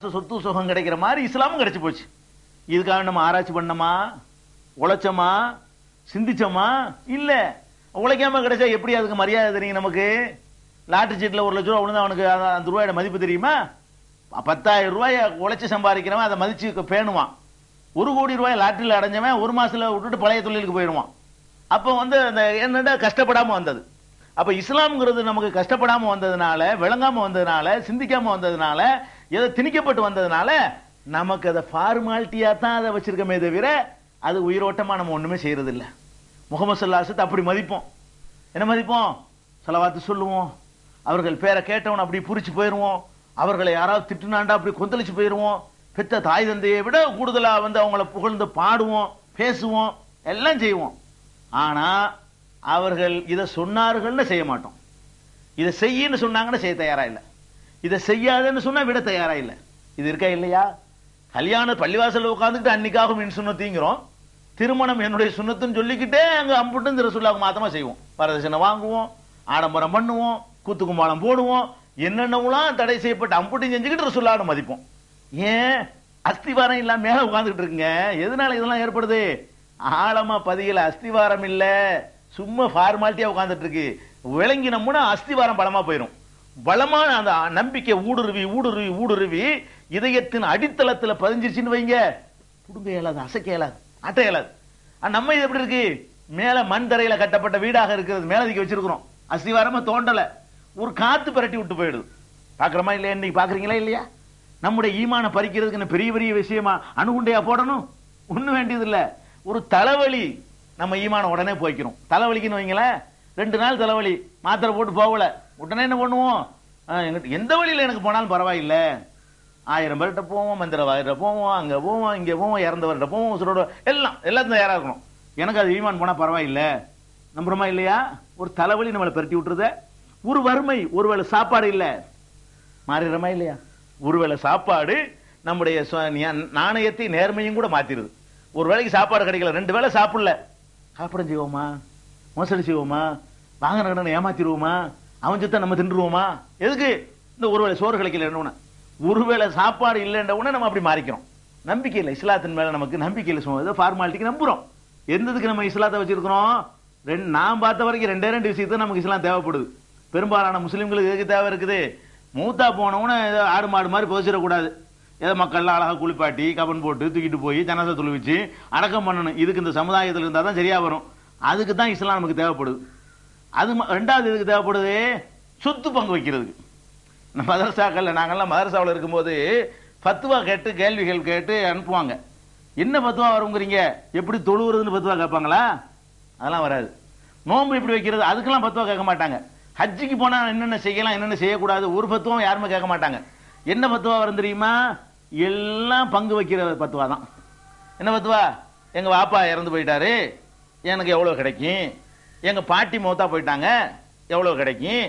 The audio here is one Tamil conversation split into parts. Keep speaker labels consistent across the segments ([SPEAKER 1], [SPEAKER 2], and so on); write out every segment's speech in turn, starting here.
[SPEAKER 1] சொத்து சுகம் கிடைக்கிற மாதிரி இஸ்லாமும் கிடைச்சு போச்சு. இதுக்காக நம்ம ஆராய்ச்சி பண்ணமா, உழைச்சமா, சிந்திச்சோமா? இல்ல. உழைக்காம கிடைச்சா எப்படி அதுக்கு மரியாதை தெரியும் நமக்கு? லாட்டரி சீட்ல 1 லட்சம் ரூபாய் விழுந்தா அவனுக்கு அந்த ரூபாயோட மதிப்பு தெரியுமா? 10,000 ரூபாய் உழைச்சு சம்பாதிக்கிறவன் அதை மதிச்சு பேணுவான். 1 கோடி ரூபாய் லாட்டரியில் அடைஞ்சவன் 1 மாசத்துல விட்டுட்டு பழைய தொழிலுக்கு போயிடுவான். அப்போ அந்த என்னடா கஷ்டப்படாம வந்தது. அப்ப இஸ்லாம்ங்கிறது நமக்கு கஷ்டப்படாம வந்ததுனால, விளங்காம வந்ததுனால, சிந்திக்காம வந்ததுனால, ஏதோ திணிக்கப்பட்டு வந்ததுனால நமக்கு அதை ஃபார்மாலிட்டியா தான் அதை வச்சிருக்கமே தவிர அது உயிரோட்டமா நம்ம ஒண்ணுமே செய்யறது இல்ல. முகமது ஸல்லல்லாஹு அலைஹி வஸல்லம் அப்படி மதிப்போம். என்ன மதிப்போம்? ஸலவாத்து சொல்லுவோம். அவர்கள் பேரை கேட்டவன் அப்படி புரிச்சு போயிருவோம். அவர்களை யாராவது திட்டுனாண்டா அப்படி கொந்தளிச்சு போயிருவோம். பெத்த தாய் தந்தையை விட கூடுதலா அவங்கள புகழ்ந்து பாடுவோம், பேசுவோம், எல்லாம் செய்வோம். ஆனா அவர்கள் இதை சொன்னார்கள்னு செய்ய மாட்டோம். இதை செய்யன்னு சொன்னாங்கன்னு செய்ய தயாரா இல்ல. இதை செய்யாதுன்னு சொன்னா விட தயாரா இல்ல. இது இருக்கா இல்லையா? கல்யாண பள்ளிவாசல் உட்கார்ந்துட்டு அன்னைக்காகும் என் சுண்ணத்திங்கிறோம். திருமணம் என்னுடைய சுண்ணத்துன்னு சொல்லிக்கிட்டே அங்க அம்புட்டு ரசூலுல்லாஹ்க்கு மாத்தமா செய்வோம். வரதட்சணை வாங்குவோம், ஆடம்பரம் பண்ணுவோம், கூத்து கும்பாலம் போடுவோம், என்னென்னலாம் தடை செய்யப்பட்ட அம்புட்டையும் செஞ்சுக்கிட்டு ரசூலுல்லாஹ்வை மதிப்போம். ஏன்? அஸ்திவாரம் இல்லாம மேல உட்கார்ந்துட்டு இருக்குங்க. எதனால இதெல்லாம் ஏற்படுது? ஆழமா பதியல, அஸ்திவாரம் இல்ல, சும்மா ஃபார்மாலிட்டியா உட்கார்ந்துட்டு இருக்கு. விளங்கினோம்னா அஸ்திவாரம் பலமா போயிடும். பலமான அந்த நம்பிக்கை ஊடுருவி ஊடுருவி ஊடுருவி இதயத்தின் அடித்தளத்துல பதிஞ்சிருச்சுன்னு வைங்க, புடுங்க இயலாது, அசைக்க இயலாது, அட்ட இயலாது. நம்ம இது எப்படி இருக்கு? மேல மண் தரையில கட்டப்பட்ட வீடாக இருக்கிறது, மேலதிக்க வச்சிருக்கிறோம், அஸ்திவாரமா தோண்டல, ஒரு காத்து பரட்டி விட்டு போயிடுது. பாக்குறமா இல்லையா? இன்னைக்கு பாக்குறீங்களா இல்லையா? நம்முடைய ஈமான பறிக்கிறதுக்கு பெரிய பெரிய விஷயமா அணுகுண்டையா போடணும்? ஒண்ணு வேண்டியது இல்ல. ஒரு தலைவலி நம்ம ஈமான உடனே போய்க்கிறோம். தலைவலிக்குன்னு வைங்களேன், 2 நாள் தலைவலி, மாத்திரை போட்டு போகல, உடனே என்ன பண்ணுவோம்? எந்த வழியில எனக்கு போனாலும் பரவாயில்ல, 1000 பேர்கிட்ட போவோம், மந்திரவாதிட்ட போவோம், அங்க போவோம், இங்க போவோம், இறந்தவர்கிட்ட போவோம், உசுரோட எல்லாத்தையும் தயாரா இருக்கணும். எனக்கு அது ஈமான் போனா பரவாயில்ல. நம்புறமா இல்லையா? ஒரு தலைவலி நம்மளை பெருட்டி விட்டுருத. ஒரு வறுமை, ஒருவேளை சாப்பாடு இல்ல, மாறிடுறமா இல்லையா? ஒருவேளை சாப்பாடு நம்முடைய நாணயத்தை நேர்மையும் கூட மாத்திருது. ஒரு வேளைக்கு சாப்பாடு கிடைக்கல, 2 வேளை சாப்பிடல, சாப்பிடம் செய்வோமா? மோசடி செய்வோமா? வாங்கின கடனை ஏமாத்திடுவோமா? அவன் சுத்த நம்ம தின்றுவோமா? எதுக்கு? இந்த ஒருவேளை சோறு கிடைக்கல, ஒருவேளை சாப்பாடு இல்லைன்ற உடனே நம்ம அப்படி மாறிக்கிறோம். நம்பிக்கை இல்லை, இஸ்லாத்தின் மேல நமக்கு நம்பிக்கை இல்லை, ஃபார்மாலிட்டிக்கு நம்புறோம். எந்ததுக்கு நம்ம இஸ்லாத்தை வச்சிருக்கிறோம்? நான் பார்த்த வரைக்கும் 2 விஷயத்துக்கு நமக்கு இஸ்லாம் தேவைப்படுது. பெரும்பாலான முஸ்லீம்களுக்கு எதுக்கு தேவை இருக்குது? மூத்தா போனவன ஏதோ ஆடு மாடு மாதிரி புதைச்சிடக்கூடாது. ஏதோ மக்கள்லாம் அழகா குளிப்பாட்டி கபன் போட்டு தூக்கிட்டு போய் ஜனாசா தொழுவிச்சு அடக்கம் பண்ணணும். இதுக்கு இந்த சமுதாயத்தில் இருந்தா தான் சரியா வரும். அதுக்கு தான் இஸ்லாம் நமக்கு தேவைப்படுது. அது 2வது எதுக்கு தேவைப்படுது? சொத்து பங்கு வைக்கிறதுக்கு. மதரசாக்கள்ல நாங்கெல்லாம் மதரசாவில் இருக்கும்போது ஃபத்வா கேட்டு கேள்விகள் கேட்டு அனுப்புவாங்க. என்ன ஃபத்வா வருங்கிறீங்க? எப்படி தொழுவுறதுன்னு ஃபத்வா கேட்பாங்களா? அதெல்லாம் வராது. நோன்பு எப்படி வைக்கிறது? அதுக்கெல்லாம் ஃபத்வா கேட்க மாட்டாங்க. ஹஜ்ஜிக்கு போனா என்னென்ன செய்யலாம், என்னென்ன செய்யக்கூடாது, ஒரு ஃபத்வாவும் யாருமே கேட்க மாட்டாங்க. என்ன ஃபத்வா வரும் தெரியுமா? எல்லாம் பங்கு வைக்கிற ஃபத்வா தான். என்ன ஃபத்வா? எங்க வாப்பா இறந்து போயிட்டாரு, எனக்கு எவ்வளவு கிடைக்கும்? எங்க பாட்டி மௌத்தா போயிட்டாங்க, எவ்வளவு கிடைக்கும்?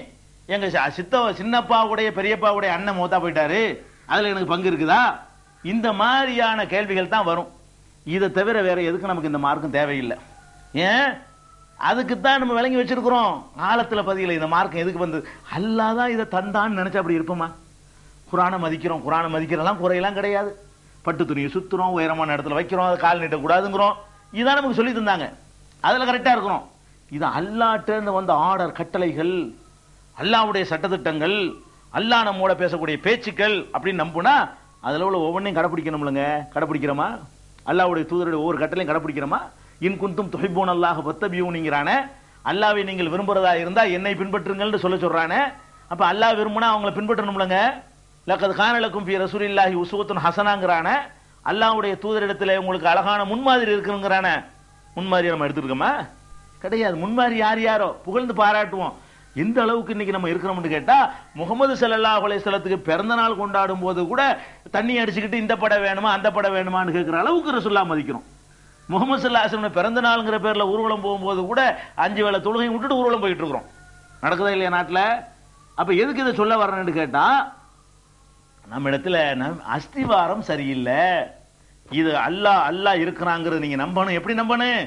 [SPEAKER 1] எங்க சின்னப்பாவுடைய பெரியப்பாவுடைய அண்ணன் மௌத்தா போயிட்டாரு, அதுல எனக்கு பங்கு இருக்குதா? இந்த மாதிரியான கேள்விகள் தான் வரும். இதை தவிர வேற எதுக்கு நமக்கு இந்த மார்க்கம் தேவையில்லை. ஏன்? அதுக்குத்தான் நம்ம விளங்கி வச்சிருக்கிறோம். ஆழத்துல பதியல இந்த மார்க்கம் எதுக்கு வந்து? அல்லாஹ் தான் இதை தந்தான்னு நினைச்சா அப்படி இருப்போமா? குரானை மதிக்கிறோம், குரானை மதிக்கிறதெல்லாம் குறையெல்லாம் கிடையாது. பட்டு துணியை சுத்துறோம், உயரமான இடத்துல வைக்கிறோம், அதை கால் நீட்ட கூடாதுங்கிறோம். இதான் நமக்கு சொல்லி தந்தாங்க, அதுல கரெக்டா இருக்கிறோம். இது அல்லாஹ்ட்ட வந்த ஆர்டர், கட்டளைகள், அல்லாஹ்வுடைய சட்டத்திட்டங்கள், அல்லாஹ் நம்மோட பேசக்கூடிய பேச்சுக்கள் அப்படின்னு நம்புனா அதுல உள்ள ஒவ்வொன்றையும் கடைபிடிக்கணும்லங்க. கடைபிடிக்கிறோமா? அல்லாஹ்வுடைய தூதருடைய ஒவ்வொரு கட்டளையும் கடைபிடிக்கிறோமா? இன் குன்தும் துஹிப்பூன அல்லாஹ் ஃபத்தபியூனிங்கறானே, அல்லாஹ்வை நீங்கள் விரும்புறதா இருந்தா என்னை பின்பற்றுங்கள்னு சொல்றானே. அப்ப அல்லாஹ் விரும்புனா அவங்களை பின்பற்றணும்லங்க. லக்கத் கான லக்கும் ஃபீ ரசூலில்லாஹி உஸ்வத்துன் ஹஸனாங்கறானே, அல்லாஹ்வுடைய தூதரிடத்துல உங்களுக்கு அழகான முன்மாதிரி இருக்குங்கறானே. முன்மாதிரி நம்ம எடுத்துருக்கோமா? கிடையாது. முன்மாதிரி யாரோ புகழ்ந்து பாராட்டுவோம். எந்த அளவுக்கு இன்னைக்கு நம்ம இருக்கிறோம்னு கேட்டா, முகமது ஸல்லல்லாஹு அலைஹி வஸல்லத்துக்கு பிறந்த நாள் கொண்டாடும் போது கூட தண்ணி அடிச்சுக்கிட்டு இந்த படம் வேணுமா அந்த படம் வேணுமான்னு கேட்கிற அளவுக்கு ரசூலுல்லாஹ் மதிக்கிறோம். முகமது ஸல்லல்லாஹு அலைஹி வஸல்லம் பிறந்த நாள்ங்கிற பேர்ல ஊர்வலம் போகும்போது கூட 5 வேளை தொழுகையும் விட்டுட்டு ஊர்வலம் போயிட்டு இருக்கிறோம். நடக்குதா இல்லையா நாட்டுல? அப்ப எதுக்கு இதை சொல்ல வர்றேன்னு கேட்டா, நம்ம இடத்துல அஸ்திவாரம் சரியில்லை. இது அல்லாஹ் இருக்கிறாங்கிறது நீங்க நம்பணும். எப்படி நம்பணும்?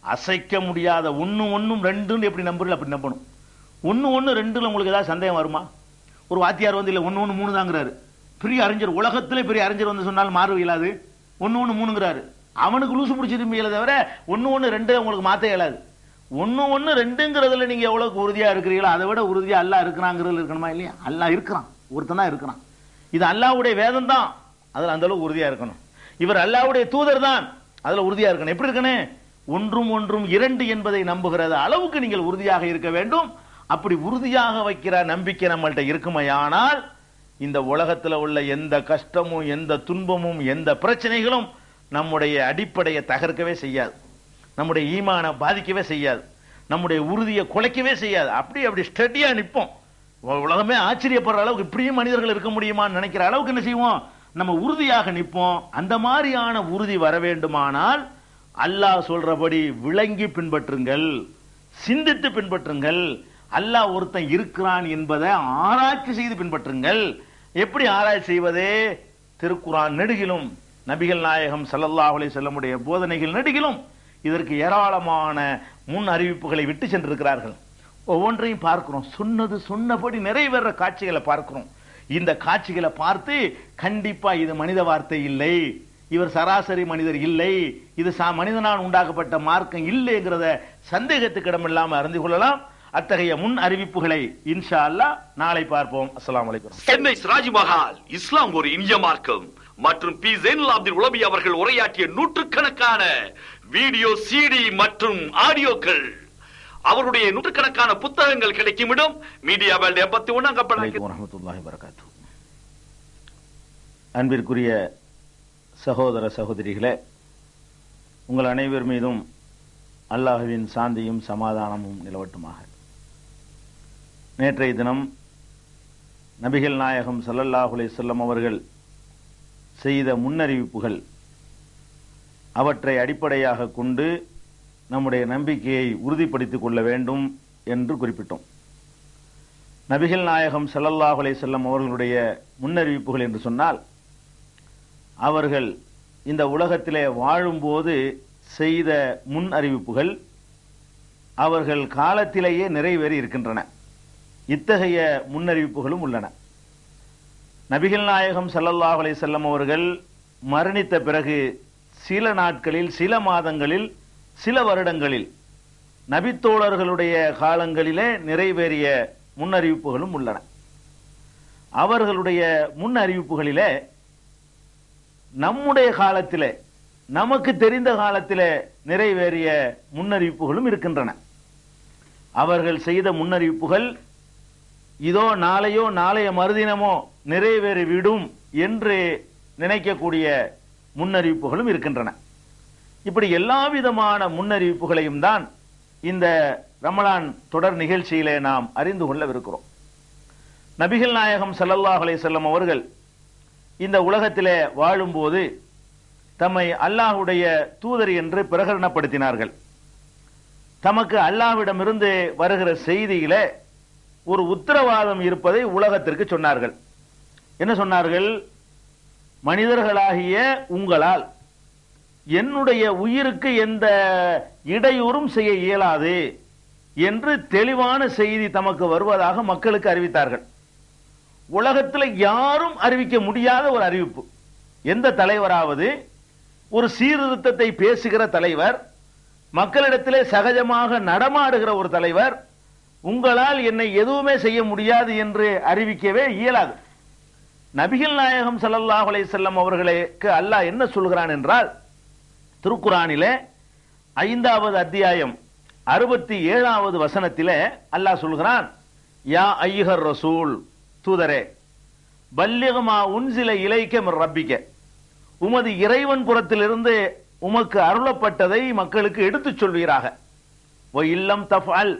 [SPEAKER 1] அசைக்க முடியாத 1 1 2 எப்படி நம்புறீங்க அப்படி நம்பணும். 1 1 2ல உங்களுக்கு ஏதாவது சந்தேகம் வருமா? ஒரு வாத்தியார் வந்து இல்ல 1 1 3 தாங்கிறாரு, பெரிய அறிஞர், உலகத்திலே பெரிய அறிஞர் வந்து சொன்னால் மாறு இயலாது. 1 1 3ங்கிறாரு. அவனுக்கு லூசு பிடிச்சிருப்பீங்களே தவிர 1 1 2 உங்களுக்கு மாத்த இயலாது. 1 1 2ங்கிறதுல நீங்க எவ்வளவுக்கு உறுதியா இருக்கிறீங்களோ அதை விட உறுதியா அல்லாஹ் இருக்கிறாங்கிறதுல இருக்கணுமா இல்லையா? அல்லாஹ் இருக்கிறான், ஒருத்தன் தான் இருக்கிறான். இது அல்லாஹ்வுடைய வேதம் தான், அதுல அந்த அளவுக்கு உறுதியா இருக்கணும். இவர் அல்லாஹ்வுடைய தூதர் தான், அதுல உறுதியா இருக்கணும். எப்படி இருக்கணும்? ஒன்றும் ஒன்றும் 2 என்பதை நம்புகிறது அளவுக்கு நீங்கள் உறுதியாக இருக்க வேண்டும். அப்படி உறுதியாக வைக்கிற நம்பிக்கை நம்மள்ட்ட இருக்குமையானால் இந்த உலகத்துல உள்ள எந்த கஷ்டமும் எந்த துன்பமும் எந்த பிரச்சனைகளும் நம்முடைய அடிப்படையை தகர்க்கவே செய்யாது, நம்முடைய ஈமானை பாதிக்கவே செய்யாது, நம்முடைய உறுதியை குலைக்கவே செய்யாது. அப்படி ஸ்டெடியா நிற்போம். உலகமே ஆச்சரியப்படுற அளவுக்கு இப்படியும் மனிதர்கள் இருக்க முடியுமான்னு நினைக்கிற அளவுக்கு என்ன செய்வோம்? நம்ம உறுதியாக நிற்போம். அந்த மாதிரியான உறுதி வர வேண்டுமானால் அல்லாஹ் சொல்றபடி விளங்கி பின்பற்றுங்கள், சிந்தித்து பின்பற்றுங்கள். அல்லாஹ் ஒருத்தன் இருக்கிறான் என்பதை ஆராய்ச்சி செய்து பின்பற்றுங்கள். எப்படி ஆராய்ச்சி செய்வது? திருக்குர்ஆன் நெடுகிலும் நபிகள் நாயகம் ஸல்லல்லாஹு அலைஹி வஸல்லமுடைய போதனைகள் நெடுகிலும் இதற்கு ஏராளமான முன் அறிவிப்புகளை விட்டு சென்றிருக்கிறார்கள். ஒவ்வொன்றையும் பார்க்கிறோம், சொன்னது சொன்னபடி நிறைவேற காட்சிகளை பார்க்கிறோம். இந்த காட்சிகளை பார்த்து கண்டிப்பா இது மனித வார்த்தை இல்லை, இவர் சராசரி மனிதர் இல்லை, இது மனிதனால் உண்டாக்கப்பட்ட மார்க்கம் இல்லைங்கிறத சந்தேகத்துக்கு இடமில்லாம அறிந்து கொள்ளலாம். அத்தகைய முன் அறிவிப்புகளை இன்ஷா அல்லாஹ் நாளை பார்ப்போம். அஸ்ஸலாமு அலைக்கும்.
[SPEAKER 2] சென்னை ராஜ்மஹால் இஸ்லாம் ஒரு இந்திய மார்க்கம் மற்றும் பி ஜைனுல் ஆபிதீன் உலவி அவர்கள் உரையாற்றிய நூற்றுக்கணக்கான வீடியோ, சிடி மற்றும் ஆடியோக்கள், அவருடைய நூற்றுக்கணக்கான புத்தகங்கள் கிடைக்கும் இடம் மீடியா வேர்ல்ட் 81 அங்கப்படாது.
[SPEAKER 1] வரஹ்மத்துல்லாஹி வபரகாத்துஹு. அன்பிற்குரிய சகோதர சகோதரிகளே, உங்கள் அனைவர் மீதும் அல்லாஹ்வின் சாந்தியும் சமாதானமும் நிலவட்டுமாக. நேற்றைய தினம் நபிகள் நாயகம் ஸல்லல்லாஹு அலைஹி வஸல்லம் அவர்கள் செய்த முன்னறிவிப்புகள், அவற்றை அடிப்படையாக கொண்டு நம்முடைய நம்பிக்கையை உறுதிப்படுத்திக் கொள்ள வேண்டும் என்று குறிப்பிட்டோம். நபிகள் நாயகம் ஸல்லல்லாஹு அலைஹி வஸல்லம் அவர்களுடைய முன்னறிவிப்புகள் என்று சொன்னால், அவர்கள் இந்த உலகத்திலே வாழும்போது செய்த முன் அறிவிப்புகள் அவர்கள் காலத்திலேயே நிறைவேறி இருக்கின்றன. இத்தகைய முன்னறிவிப்புகளும் உள்ளன. நபிகள் நாயகம் ஸல்லல்லாஹு அலைஹி வஸல்லம் அவர்கள் மரணித்த பிறகு சில நாட்களில், சில மாதங்களில், சில வருடங்களில் நபித்தோழர்களுடைய காலங்களிலே நிறைவேறிய முன்னறிவிப்புகளும் உள்ளன. அவர்களுடைய முன் அறிவிப்புகளிலே நம்முடைய காலத்திலே, நமக்கு தெரிந்த காலத்திலே நிறைவேறிய முன்னறிவிப்புகளும் இருக்கின்றன. அவர்கள் செய்த முன்னறிவிப்புகள் இதோ நாளையோ நாளைய மறுதினமோ நிறைவேறிவிடும் என்று நினைக்கக்கூடிய முன்னறிவிப்புகளும் இருக்கின்றன. இப்படி எல்லா விதமான முன்னறிவிப்புகளையும் தான் இந்த ரமலான் தொடர் நிகழ்ச்சியிலே நாம் அறிந்து கொள்ளவிருக்கிறோம். நபிகள் நாயகம் ஸல்லல்லாஹு அலைஹி வஸல்லம் அவர்கள் இந்த உலகத்திலே வாழும்போது தம்மை அல்லாஹ்வுடைய தூதர் என்று பிரகடனப்படுத்தினார்கள். தமக்கு அல்லாஹ்விடமிருந்து வருகிற செய்தியிலே ஒரு உத்தரவாதம் இருப்பதை உலகத்திற்கு சொன்னார்கள். என்ன சொன்னார்கள்? மனிதர்களாகிய உங்களால் என்னுடைய உயிருக்கு எந்த இடையூறும் செய்ய இயலாது என்று தெளிவான செய்தி தமக்கு வருவதாக மக்களுக்கு அறிவித்தார்கள். உலகத்தில் யாரும் அறிவிக்க முடியாத ஒரு அறிவிப்பு. எந்த தலைவராவது, ஒரு சீர்திருத்தத்தை பேசுகிற தலைவர், மக்களிடத்திலே சகஜமாக நடமாடுகிற ஒரு தலைவர், உங்களால் என்னை எதுவுமே செய்ய முடியாது என்று அறிவிக்கவே இயலாது. நபிகள் நாயகம் ஸல்லல்லாஹு அலைஹி வஸல்லம் அவர்களுக்கு அல்லாஹ் என்ன சொல்கிறான் என்றால், திருக்குர்ஆனிலே 5வது அத்தியாயம் 67வது வசனத்திலே அல்லாஹ் சொல்கிறான், யா அய்யுஹர் ரசூல், தூதரே, பல்லிக் மா உன்சில இலைக்க மிர் ரப்பிக்க, உமது இறைவன் புறத்திலிருந்து உமக்கு அருளப்பட்டதை மக்களுக்கு எடுத்துச் சொல்வீராக. வ இல்லம் தஃஅல்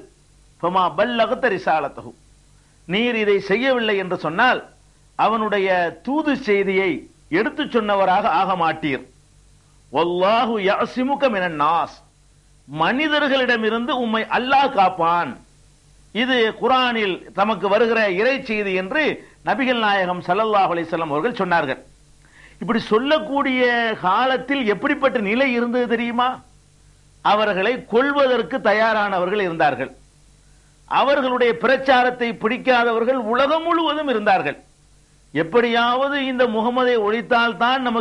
[SPEAKER 1] ஃபமா பல்லகத ரிசாலத்தஹு, நீர் இதை செய்யவில்லை என்று சொன்னால் அவனுடைய தூது செய்தியை எடுத்துச் சொன்னவராக ஆக மாட்டீர். வல்லாஹு யஅஸிமுக மினன் நாஸ், மனிதர்களிடமிருந்து உம்மை அல்லாஹ் காப்பான். இது குர்ஆனில் தமக்கு வருகிற இறை செய்தி என்று நபிகள் நாயகம் ஸல்லல்லாஹு அலைஹி வஸல்லம் அவர்கள் சொன்னார்கள். இப்படி சொல்லக்கூடிய காலத்தில் எப்படிப்பட்ட நிலை இருந்தது தெரியுமா? அவர்களை கொல்வதற்கு தயாரானவர்கள் இருந்தார்கள். அவர்களுடைய பிரச்சாரத்தை பிடிக்காதவர்கள் உலகம் முழுவதும் இருந்தார்கள். எப்படியாவது இந்த முகமதை ஒழித்தால் தான் நமக்கு